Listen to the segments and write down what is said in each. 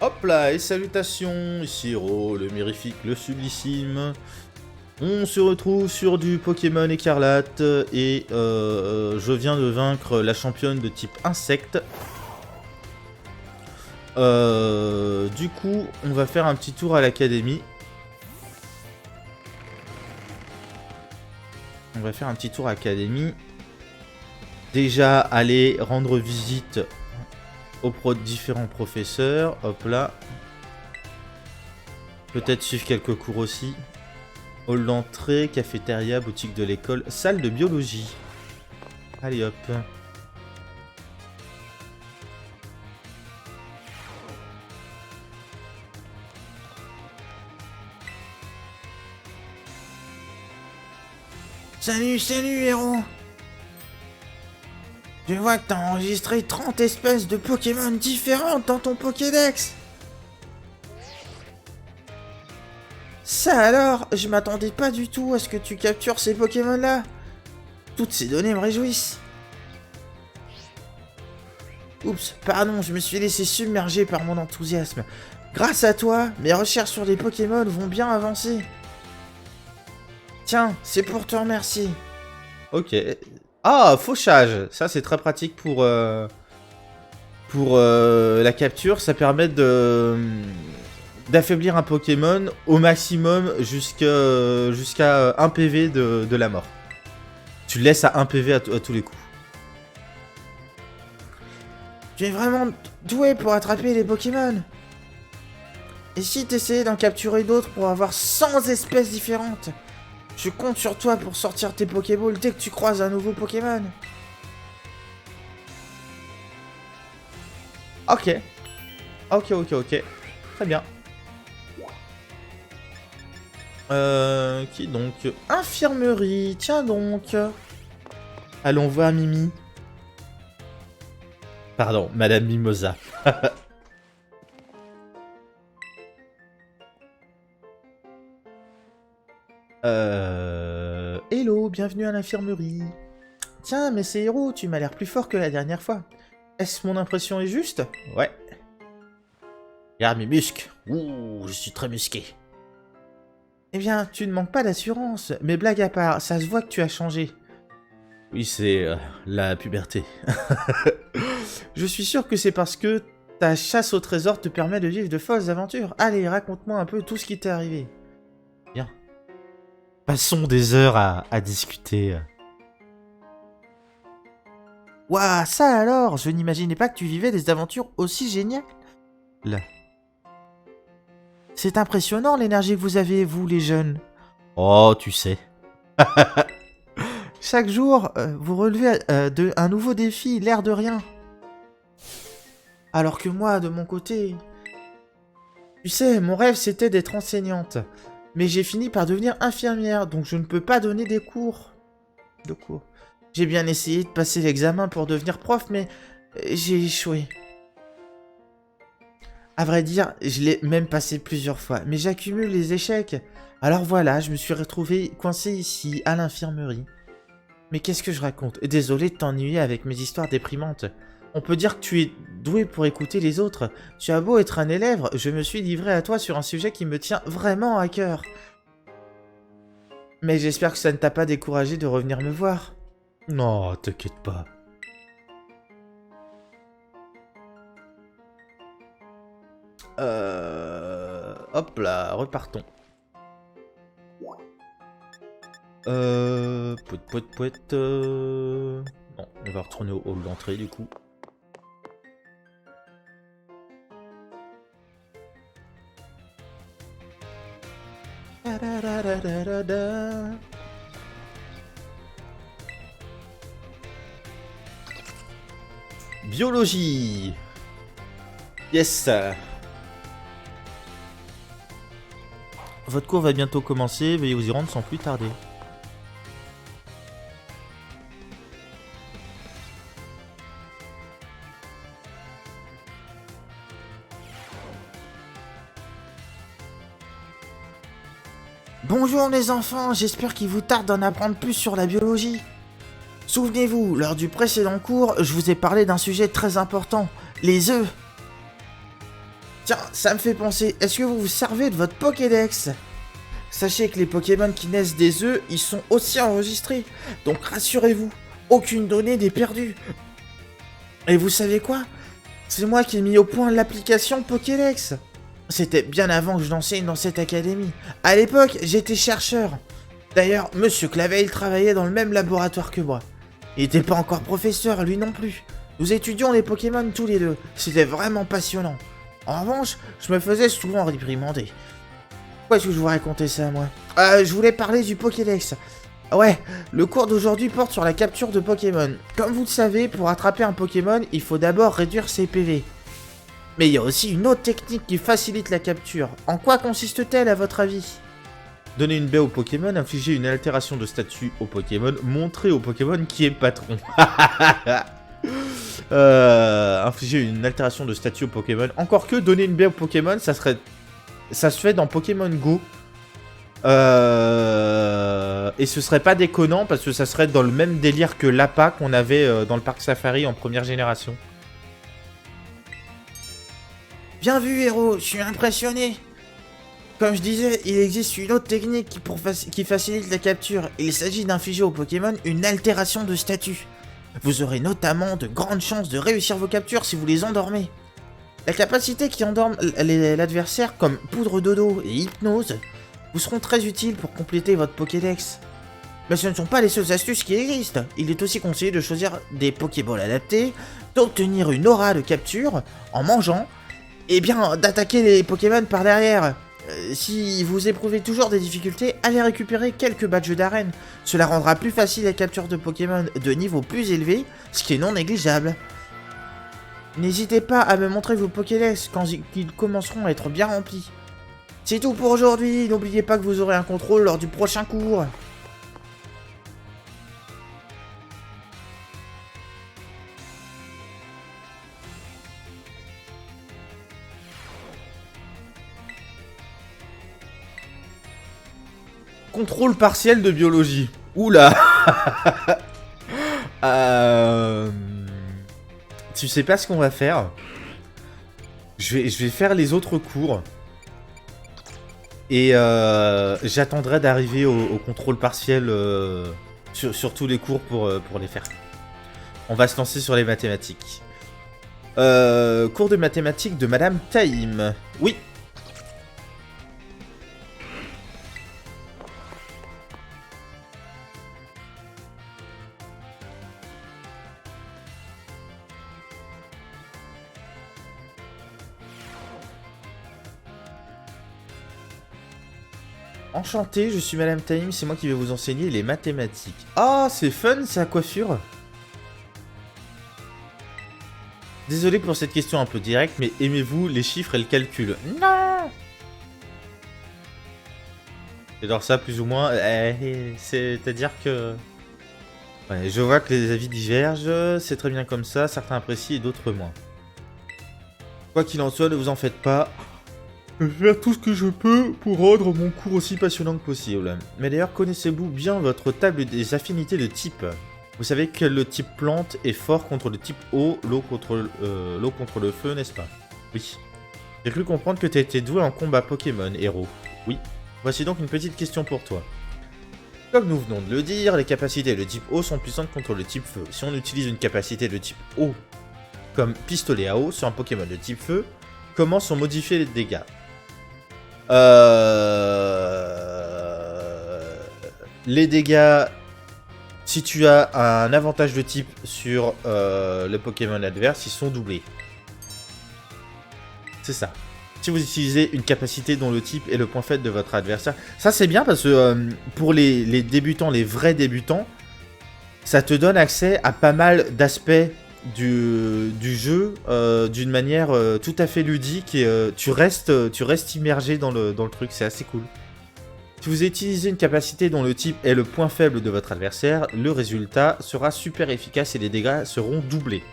Hop là, et salutations, ici Hero, le mirifique, le sublissime. On se retrouve sur du Pokémon Écarlate et je viens de vaincre la championne de type insecte. Du coup, on va faire un petit tour à l'académie. Déjà, aller rendre visite aux différents professeurs. Hop là. Peut-être suivre quelques cours aussi. Hall d'entrée, cafétéria, boutique de l'école, salle de biologie. Allez hop. Salut héros. Je vois que t'as enregistré 30 espèces de Pokémon différentes dans ton Pokédex. Ça alors, je m'attendais pas du tout à ce que tu captures ces Pokémon-là. Toutes ces données me réjouissent. Oups, pardon, je me suis laissé submerger par mon enthousiasme. Grâce à toi, mes recherches sur les Pokémon vont bien avancer. Tiens, c'est pour te remercier. Ok. Ah, fauchage. Ça, c'est très pratique pour la capture. Ça permet d'affaiblir un Pokémon au maximum jusqu'à 1 PV de la mort. Tu le laisses à 1 PV à tous les coups. Tu es vraiment doué pour attraper les Pokémon. Et si t'essayais d'en capturer d'autres pour avoir 100 espèces différentes? Je compte sur toi pour sortir tes Pokéballs dès que tu croises un nouveau Pokémon. Ok. Très bien. Qui donc? Infirmerie, tiens donc. Allons voir Mimi. Pardon, Madame Mimosa. Hello, bienvenue à l'infirmerie. Tiens, mais c'est Hero, tu m'as l'air plus fort que la dernière fois. Est-ce mon impression est juste? Ouais. Regarde mes muscles. Ouh, je suis très musqué. Eh bien, tu ne manques pas d'assurance. Mais blague à part, ça se voit que tu as changé. Oui, c'est la puberté. Je suis sûr que c'est parce que ta chasse au trésor te permet de vivre de folles aventures. Allez, raconte-moi un peu tout ce qui t'est arrivé. Bien. Passons des heures à discuter. Waouh, ça alors! Je n'imaginais pas que tu vivais des aventures aussi géniales. Là. C'est impressionnant l'énergie que vous avez, vous, les jeunes. Oh, tu sais. Chaque jour, vous relevez un nouveau défi, l'air de rien. Alors que moi, de mon côté... Tu sais, mon rêve, c'était d'être enseignante. Mais j'ai fini par devenir infirmière, donc je ne peux pas donner des cours. J'ai bien essayé de passer l'examen pour devenir prof, mais j'ai échoué. À vrai dire, je l'ai même passé plusieurs fois, mais j'accumule les échecs. Alors voilà, je me suis retrouvé coincé ici, à l'infirmerie. Mais qu'est-ce que je raconte? Désolé de t'ennuyer avec mes histoires déprimantes. On peut dire que tu es doué pour écouter les autres. Tu as beau être un élève, je me suis livré à toi sur un sujet qui me tient vraiment à cœur. Mais j'espère que ça ne t'a pas découragé de revenir me voir. Non, t'inquiète pas. Hop là, repartons. Pouet. Non, on va retourner au hall d'entrée du coup. Biologie. Yes. Votre cours va bientôt commencer, veuillez vous y rendre sans plus tarder. Bonjour les enfants, j'espère qu'il vous tarde d'en apprendre plus sur la biologie. Souvenez-vous, lors du précédent cours, je vous ai parlé d'un sujet très important, les œufs. Tiens, ça me fait penser, est-ce que vous vous servez de votre Pokédex? Sachez que les Pokémon qui naissent des œufs, ils sont aussi enregistrés. Donc rassurez-vous, aucune donnée n'est perdue. Et vous savez quoi? C'est moi qui ai mis au point l'application Pokédex. C'était bien avant que je l'enseigne dans cette académie. À l'époque, j'étais chercheur. D'ailleurs, Monsieur Clavel travaillait dans le même laboratoire que moi. Il n'était pas encore professeur, lui non plus. Nous étudions les Pokémon tous les deux. C'était vraiment passionnant. En revanche, je me faisais souvent réprimander. Pourquoi est-ce que je vous racontais ça, moi? Je voulais parler du Pokédex. Ouais, le cours d'aujourd'hui porte sur la capture de Pokémon. Comme vous le savez, pour attraper un Pokémon, il faut d'abord réduire ses PV. Mais il y a aussi une autre technique qui facilite la capture. En quoi consiste-t-elle à votre avis? Donner une baie au Pokémon, infliger une altération de statut au Pokémon, montrer au Pokémon qui est patron. Infliger une altération de statut au Pokémon. Encore que donner une baie au Pokémon, ça se fait dans Pokémon Go. Et ce serait pas déconnant parce que ça serait dans le même délire que l'APA qu'on avait dans le parc Safari en première génération. Bien vu, héros, je suis impressionné. Comme je disais, il existe une autre technique qui facilite la capture. Il s'agit d'infliger au Pokémon une altération de statut. Vous aurez notamment de grandes chances de réussir vos captures si vous les endormez. La capacité qui endorme l'adversaire comme poudre dodo et hypnose vous seront très utiles pour compléter votre Pokédex. Mais ce ne sont pas les seules astuces qui existent. Il est aussi conseillé de choisir des Pokéballs adaptés, d'obtenir une aura de capture en mangeant, et bien d'attaquer les Pokémon par derrière. Si vous éprouvez toujours des difficultés, allez récupérer quelques badges d'arène. Cela rendra plus facile la capture de Pokémon de niveau plus élevé, ce qui est non négligeable. N'hésitez pas à me montrer vos Pokédex quand ils commenceront à être bien remplis. C'est tout pour aujourd'hui, n'oubliez pas que vous aurez un contrôle lors du prochain cours. Contrôle partiel de biologie. Oula. Tu sais pas ce qu'on va faire. Je vais faire les autres cours. Et j'attendrai d'arriver au contrôle partiel sur tous les cours pour les faire. On va se lancer sur les mathématiques. Cours de mathématiques de Madame Taïm. Oui. Enchanté, je suis Madame Taïm, c'est moi qui vais vous enseigner les mathématiques. Ah, c'est fun sa coiffure. Désolé pour cette question un peu directe, mais aimez-vous les chiffres et le calcul? Non. J'adore ça plus ou moins. C'est-à-dire que... Ouais, je vois que les avis divergent, c'est très bien comme ça, certains apprécient et d'autres moins. Quoi qu'il en soit, ne vous en faites pas. Je vais faire tout ce que je peux pour rendre mon cours aussi passionnant que possible. Mais d'ailleurs, connaissez-vous bien votre table des affinités de type? Vous savez que le type plante est fort contre le type eau, l'eau contre le feu, n'est-ce pas? Oui. J'ai cru comprendre que tu étais doué en combat Pokémon, héros. Oui. Voici donc une petite question pour toi. Comme nous venons de le dire, les capacités de type eau sont puissantes contre le type feu. Si on utilise une capacité de type eau comme pistolet à eau sur un Pokémon de type feu, comment sont modifiés les dégâts? Les dégâts, si tu as un avantage de type sur le Pokémon adverse, ils sont doublés. C'est ça. Si vous utilisez une capacité dont le type est le point faible de votre adversaire, ça c'est bien parce que pour les débutants, les vrais débutants, ça te donne accès à pas mal d'aspects du jeu d'une manière tout à fait ludique et tu restes immergé dans le truc, c'est assez cool. Si vous utilisez une capacité dont le type est le point faible de votre adversaire, le résultat sera super efficace et les dégâts seront doublés.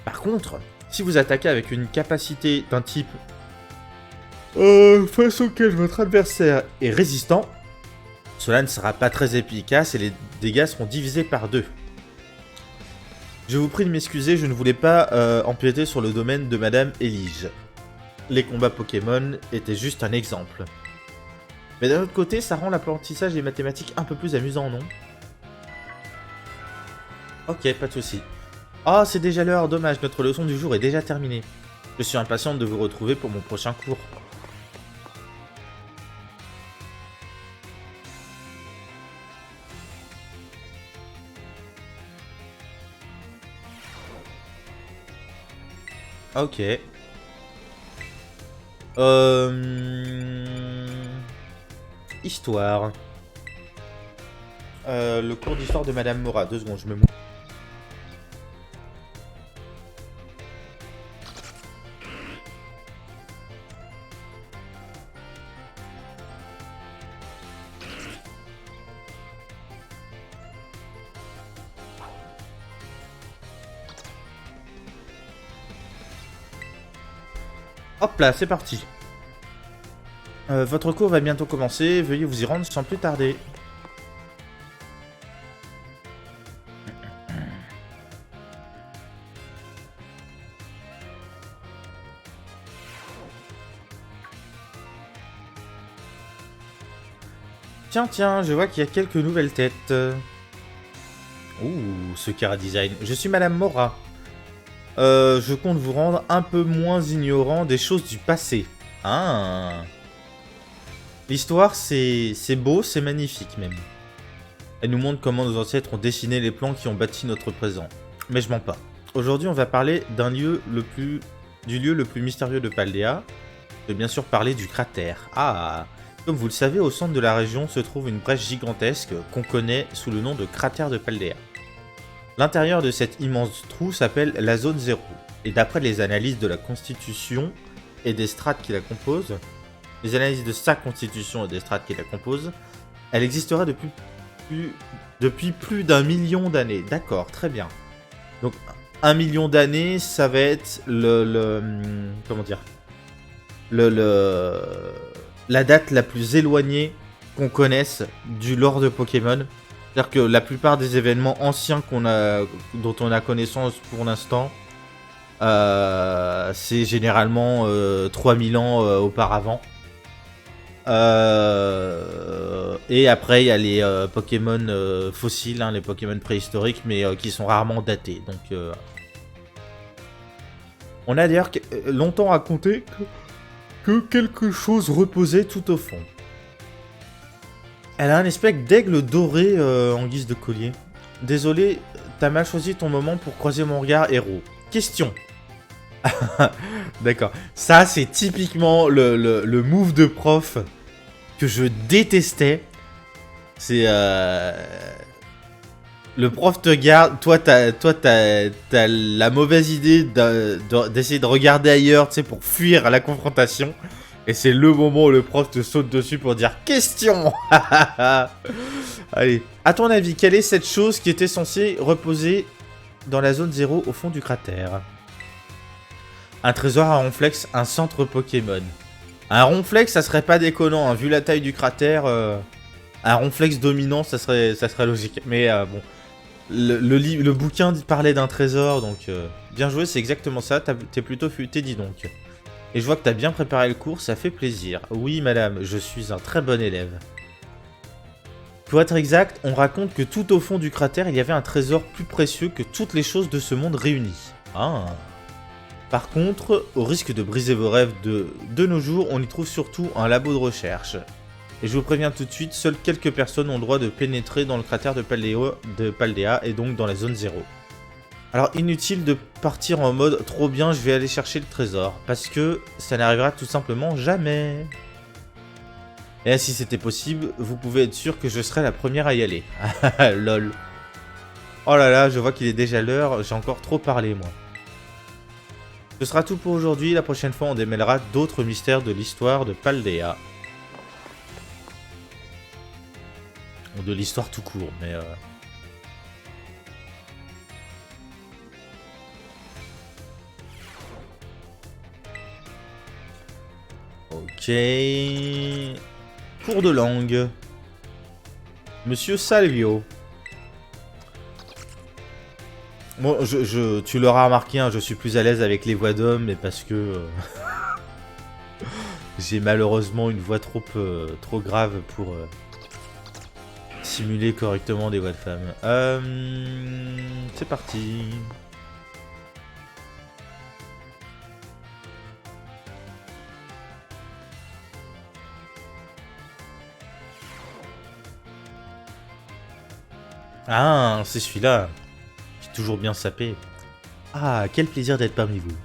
Par contre, si vous attaquez avec une capacité d'un type face auquel votre adversaire est résistant, cela ne sera pas très efficace et les dégâts seront divisés par 2. Je vous prie de m'excuser, je ne voulais pas empiéter sur le domaine de Madame Elige. les combats Pokémon étaient juste un exemple. Mais d'un autre côté, ça rend l'apprentissage des mathématiques un peu plus amusant, non? Ok, pas de soucis. Oh, c'est déjà l'heure, dommage, notre leçon du jour est déjà terminée. Je suis impatiente de vous retrouver pour mon prochain cours. Ok. Histoire. Le cours d'histoire de Madame Mora. 2 secondes, je me mets. Hop là, c'est parti. Votre cours va bientôt commencer, veuillez vous y rendre sans plus tarder. Tiens, tiens, je vois qu'il y a quelques nouvelles têtes. Ouh, ce Kara Design. Je suis Madame Mora. Je compte vous rendre un peu moins ignorant des choses du passé. Ah. L'histoire, c'est beau, c'est magnifique même. Elle nous montre comment nos ancêtres ont dessiné les plans qui ont bâti notre présent. Mais je mens pas. Aujourd'hui, on va parler du lieu le plus mystérieux de Paldea. Je vais bien sûr parler du cratère. Ah. Comme vous le savez, au centre de la région se trouve une brèche gigantesque qu'on connaît sous le nom de cratère de Paldea. L'intérieur de cet immense trou s'appelle la zone 0, et d'après les analyses de la constitution et des strates qui la composent, elle existerait depuis plus d'1 million d'années. D'accord, très bien. Donc 1 million d'années, ça va être la date la plus éloignée qu'on connaisse du lore de Pokémon. C'est-à-dire que la plupart des événements anciens dont on a connaissance pour l'instant, c'est généralement 3000 ans auparavant. Et après, il y a les Pokémon fossiles, hein, les Pokémon préhistoriques, mais qui sont rarement datés. Donc, on a d'ailleurs longtemps raconté que quelque chose reposait tout au fond. Elle a un espèce d'aigle doré en guise de collier. Désolé, t'as mal choisi ton moment pour croiser mon regard, héros. Question. D'accord. Ça, c'est typiquement le move de prof que je détestais. C'est... Le prof te garde... Toi, t'as la mauvaise idée d'essayer de regarder ailleurs, tu sais, pour fuir la confrontation. Et c'est le moment où le prof te saute dessus pour dire « Question !» Allez. À ton avis, quelle est cette chose qui était censée reposer dans la zone 0 au fond du cratère? Un trésor à ronflex, un centre Pokémon. Un ronflex, ça serait pas déconnant, hein. Vu la taille du cratère, un ronflex dominant, ça serait logique. Mais bon, le bouquin parlait d'un trésor, donc bien joué, c'est exactement ça, t'es plutôt futé, dis donc. Et je vois que t'as bien préparé le cours, ça fait plaisir. Oui, madame, je suis un très bon élève. Pour être exact, on raconte que tout au fond du cratère, il y avait un trésor plus précieux que toutes les choses de ce monde réunies. Ah. Par contre, au risque de briser vos rêves de nos jours, on y trouve surtout un labo de recherche. Et je vous préviens tout de suite, seules quelques personnes ont le droit de pénétrer dans le cratère de Paldea et donc dans la zone 0. Alors inutile de partir en mode trop bien, je vais aller chercher le trésor, parce que ça n'arrivera tout simplement jamais. Et si c'était possible, vous pouvez être sûr que je serai la première à y aller. Lol. Oh là là, je vois qu'il est déjà l'heure, j'ai encore trop parlé moi. Ce sera tout pour aujourd'hui, la prochaine fois on démêlera d'autres mystères de l'histoire de Paldea. Ou de l'histoire tout court, mais... Ok... Cours de langue. Monsieur Salvio. Bon, tu l'auras remarqué, hein, je suis plus à l'aise avec les voix d'hommes, mais parce que... J'ai malheureusement une voix trop grave pour simuler correctement des voix de femmes. C'est parti. Ah, c'est celui-là. J'ai toujours bien sapé. Ah, quel plaisir d'être parmi vous.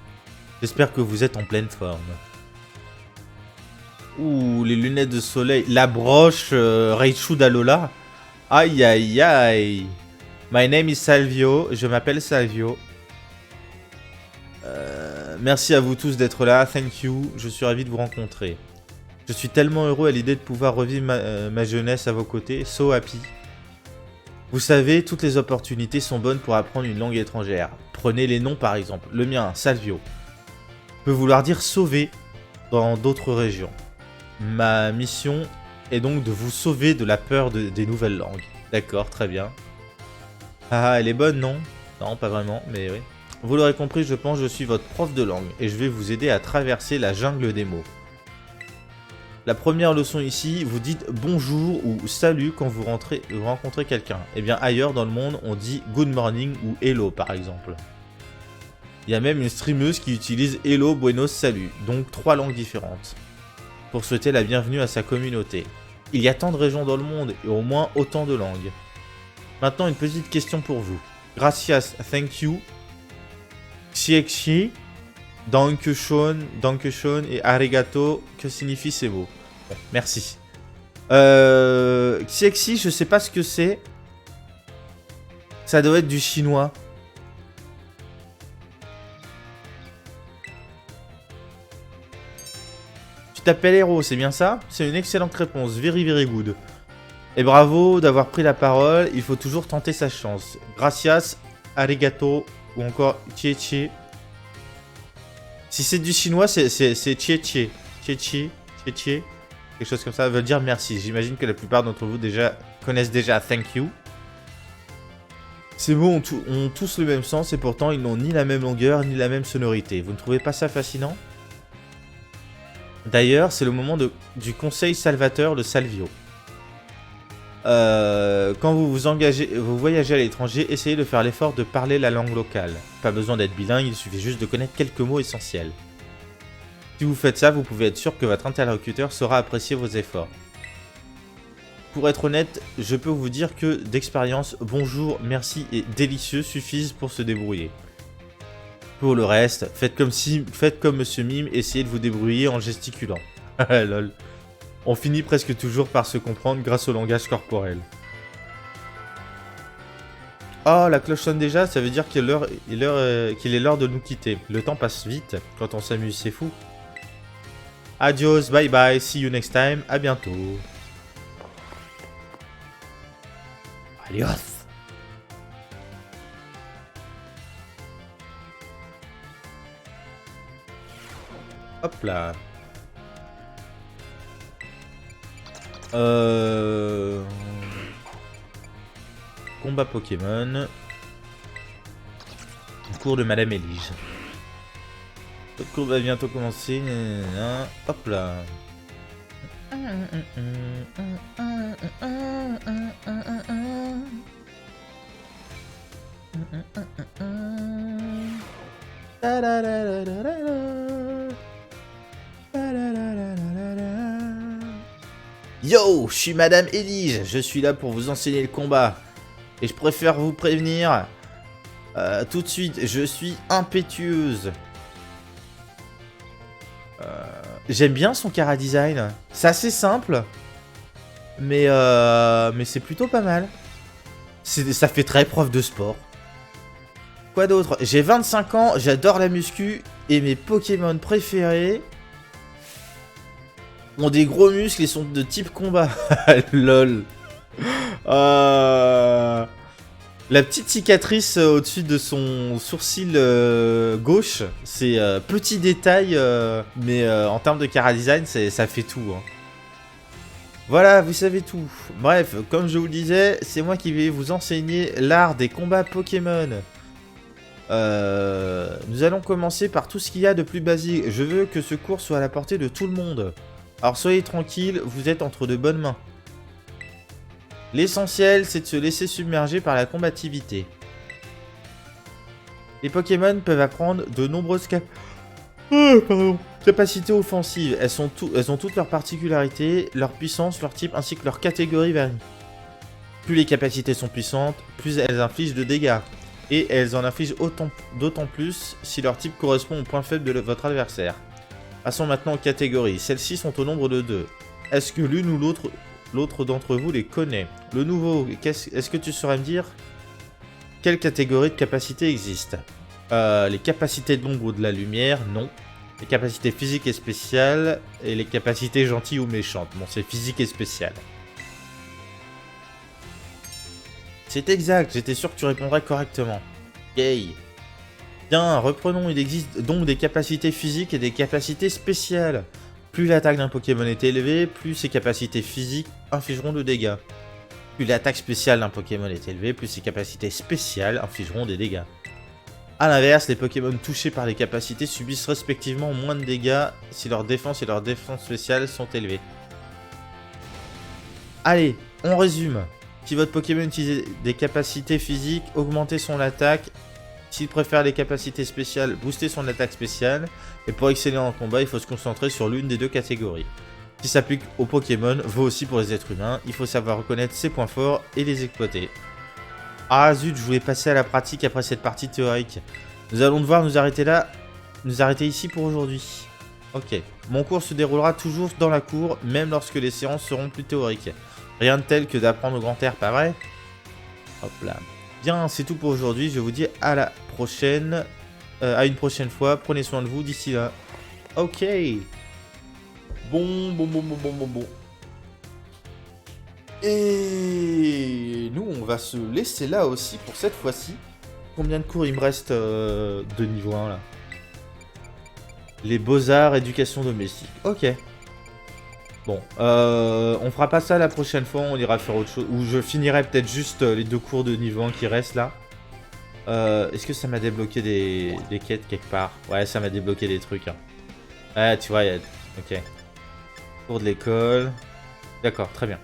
J'espère que vous êtes en pleine forme. Ouh, les lunettes de soleil. La broche Raichu d'Alola. Aïe, aïe, aïe. My name is Salvio. Je m'appelle Salvio. Merci à vous tous d'être là. Thank you. Je suis ravi de vous rencontrer. Je suis tellement heureux à l'idée de pouvoir revivre ma jeunesse à vos côtés. So happy. Vous savez, toutes les opportunités sont bonnes pour apprendre une langue étrangère. Prenez les noms par exemple. Le mien, Salvio, peut vouloir dire sauver dans d'autres régions. Ma mission est donc de vous sauver de la peur des nouvelles langues. D'accord, très bien. Ah, elle est bonne, non? Non, pas vraiment, mais oui. Vous l'aurez compris, je pense, je suis votre prof de langue et je vais vous aider à traverser la jungle des mots. La première leçon ici, vous dites bonjour ou salut quand vous rencontrez quelqu'un. Eh bien ailleurs dans le monde, on dit good morning ou hello par exemple. Il y a même une streameuse qui utilise hello, buenos, salut, donc 3 langues différentes, pour souhaiter la bienvenue à sa communauté. Il y a tant de régions dans le monde et au moins autant de langues. Maintenant une petite question pour vous. Gracias, thank you, xiexi, dankeschön et arigato, que signifient ces mots? Bon, merci. Xiexi, je sais pas ce que c'est. Ça doit être du chinois. Tu t'appelles Hero, c'est bien ça? C'est une excellente réponse, very very good. Et bravo d'avoir pris la parole, il faut toujours tenter sa chance. Gracias, arigato, ou encore tchie. Si c'est du chinois, c'est tchie. Quelque chose comme ça veut dire merci. J'imagine que la plupart d'entre vous connaissent déjà thank you. Ces mots ont tous le même sens et pourtant ils n'ont ni la même longueur ni la même sonorité. Vous ne trouvez pas ça fascinant? D'ailleurs, c'est le moment du conseil salvateur de Salvio. Quand vous voyagez à l'étranger, essayez de faire l'effort de parler la langue locale. Pas besoin d'être bilingue, il suffit juste de connaître quelques mots essentiels. Si vous faites ça, vous pouvez être sûr que votre interlocuteur saura apprécier vos efforts. Pour être honnête, je peux vous dire que d'expérience, bonjour, merci et délicieux suffisent pour se débrouiller. Pour le reste, faites comme Monsieur Mime, essayez de vous débrouiller en gesticulant. Lol. On finit presque toujours par se comprendre grâce au langage corporel. Oh, la cloche sonne déjà, ça veut dire qu'il est l'heure de nous quitter. Le temps passe vite quand on s'amuse, c'est fou. Adios, bye bye, see you next time, à bientôt. Adios. Hop là. Combat Pokémon. Cours de Madame Elige. Votre cours va bientôt commencer. Hop là. Yo, je suis Madame Elige, je suis là pour vous enseigner le combat. Et je préfère vous prévenir tout de suite, je suis impétueuse. J'aime bien son chara design. C'est assez simple, mais c'est plutôt pas mal. Ça fait très prof de sport. Quoi d'autre? J'ai 25 ans, j'adore la muscu et mes Pokémon préférés ont des gros muscles et sont de type combat. Lol. La petite cicatrice au-dessus de son sourcil gauche, c'est petit détail, mais en termes de chara design, ça fait tout. Hein. Voilà, vous savez tout. Bref, comme je vous le disais, c'est moi qui vais vous enseigner l'art des combats Pokémon. Nous allons commencer par tout ce qu'il y a de plus basique. Je veux que ce cours soit à la portée de tout le monde. Alors soyez tranquilles, vous êtes entre de bonnes mains. L'essentiel, c'est de se laisser submerger par la combativité. Les Pokémon peuvent apprendre de nombreuses capacités offensives. Elles ont toutes leurs particularités, leur puissance, leur type ainsi que leur catégorie varient. Plus les capacités sont puissantes, plus elles infligent de dégâts. Et elles en infligent d'autant plus si leur type correspond au point faible de votre adversaire. Passons maintenant aux catégories. Celles-ci sont au nombre de 2. Est-ce que l'une ou l'autre d'entre vous les connaît? Le nouveau, est-ce que tu saurais me dire quelle catégorie de capacités existe? Les capacités de l'ombre ou de la lumière, non. Les capacités physiques et spéciales, et les capacités gentilles ou méchantes. Bon, c'est physique et spécial. C'est exact, j'étais sûr que tu répondrais correctement. Yay. Bien, reprenons, il existe donc des capacités physiques et des capacités spéciales. Plus l'attaque d'un Pokémon est élevée, plus ses capacités physiques infligeront de dégâts. Plus l'attaque spéciale d'un Pokémon est élevée, plus ses capacités spéciales infligeront des dégâts. A l'inverse, les Pokémon touchés par les capacités subissent respectivement moins de dégâts si leur défense et leur défense spéciale sont élevées. Allez, on résume. Si votre Pokémon utilise des capacités physiques, augmentez son attaque. S'il préfère les capacités spéciales, boostez son attaque spéciale. Et pour exceller en combat, il faut se concentrer sur l'une des deux catégories. Ce qui s'applique aux Pokémon vaut aussi pour les êtres humains. Il faut savoir reconnaître ses points forts et les exploiter. Ah zut, je voulais passer à la pratique après cette partie théorique. Nous allons devoir nous arrêter ici pour aujourd'hui. Ok. Mon cours se déroulera toujours dans la cour, même lorsque les séances seront plus théoriques. Rien de tel que d'apprendre au grand air, pas vrai? Hop là. Bien, c'est tout pour aujourd'hui. Je vous dis à la prochaine. À une prochaine fois. Prenez soin de vous d'ici là. Ok. Bon. Et nous, on va se laisser là aussi pour cette fois-ci. Combien de cours il me reste de niveau 1 là? Les beaux-arts, éducation domestique. Ok. Bon, on fera pas ça la prochaine fois, on ira faire autre chose. Ou je finirai peut-être juste les 2 cours de niveau 1 qui restent là. Est-ce que ça m'a débloqué des quêtes quelque part? Ouais, ça m'a débloqué des trucs. Hein. Ouais, tu vois, ok. Cours de l'école. D'accord, très bien.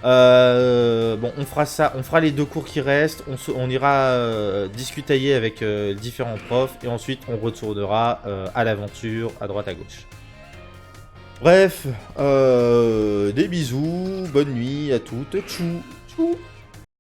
Bon, on fera ça, on fera les 2 cours qui restent. On ira discutailler avec différents profs. Et ensuite, on retournera à l'aventure, à droite à gauche. Bref, des bisous, bonne nuit à toutes, tchou, tchou.